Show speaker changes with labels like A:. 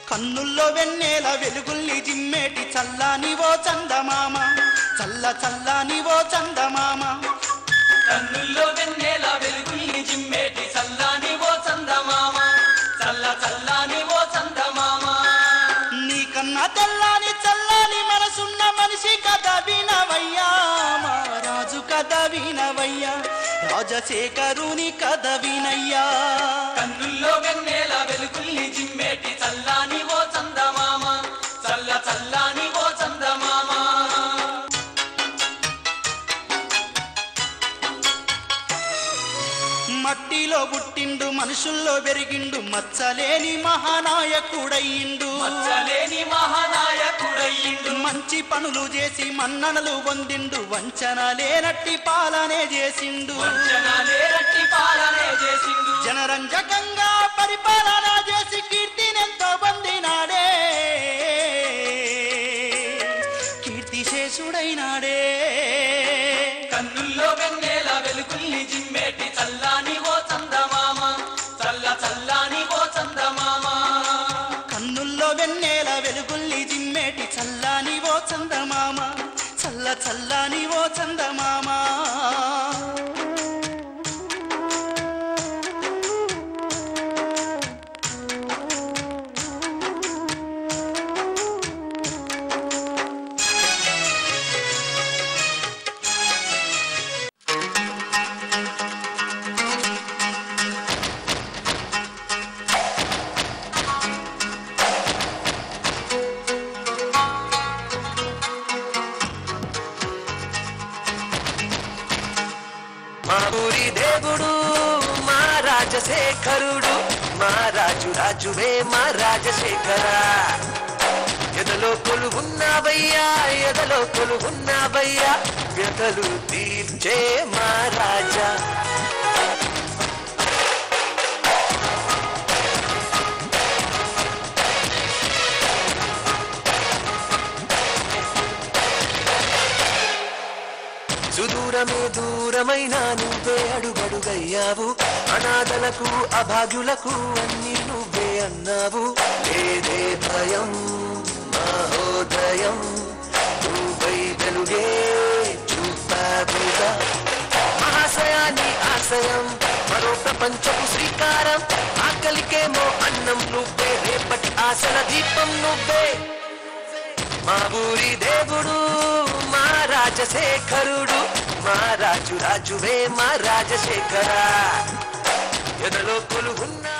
A: కన్నుల్లో వెన్నెల వెలుగుల్ని జిమ్మేటి చల్లాని ఓ చందమామ చల్ల చల్లాని ఓ చందమామ
B: కన్నుల్లో వెన్నెల వెలుగుల్ని జిమ్మేటి చల్లాని ఓ చందమామ చల్ల చల్లాని ఓ చందమామ
A: నీకన్నా తెల్లాని చల్లాని మనసున్న మనిషి కథ వినవయ్యా మా రాజు కథ వినవయ్యా రాజశేఖరుని కథ వినయ్యా
B: కన్నుల్లో వెన్నెల వెలుగుల్ని జిమ్మేటి చల్లాని ఓ చందమామ చల్ల చల్లాని ఓ చందమామ
A: మట్టిలో పుట్టిండు మనుషుల్లో పెరిగిండు మచ్చలేని మహానాయకుడయ్యిండు
B: మచ్చలేని మహానాయకుడయ్యిండు
A: మంచి పనులు చేసి మన్ననలు పొందిండు వంచన లేనట్టి పాలనే చేసిండు జనరంజకంగా పరిపాలన చేసి కీర్తినెంతో పొందినాడే కీర్తిశేషుడైనాడే
B: కన్నుల్లో వెన్నెల వెలుగుల్ని జిమ్మేటి చల్లాని ఓ చందమామ చల్ల చల్లాని ఓ చందమామ
A: కన్నుల్లో వెన్నెల వెలుగుల్ని జిమ్మేటి చల్లాని ఓ చందమామ చల్ల చల్లాని ఓ చందమామ
C: మా ఊరి దేవుడు మా రాజశేఖరుడు మా రాజు రాజువే మా రాజశేఖర ఎదలో కొలువున్నావయ్యా ఎదలో కొలువున్నావయ్యా వ్యతలు తీర్చే మా రాజా సుదూరమే దూరమైన నువ్వే అడుగడుగయ్యావు అనాథలకు అభాగ్యులకు అన్ని నువ్వే అన్నావు లేదే భయం మహోదయం నువ్వై వెలుగే చూపావుగా మహాశయాన్ని ఆశయం మరో ప్రపంచపు శ్రీకారం ఆకలికేమో అన్నం నువ్వే రేపటి ఆశల దీపం నువ్వే మా ఊరి దేవుడు మా రాజశేఖరుడు మా రాజు రాజువే మా రాజశేఖర ఎదలో కొలువున్నా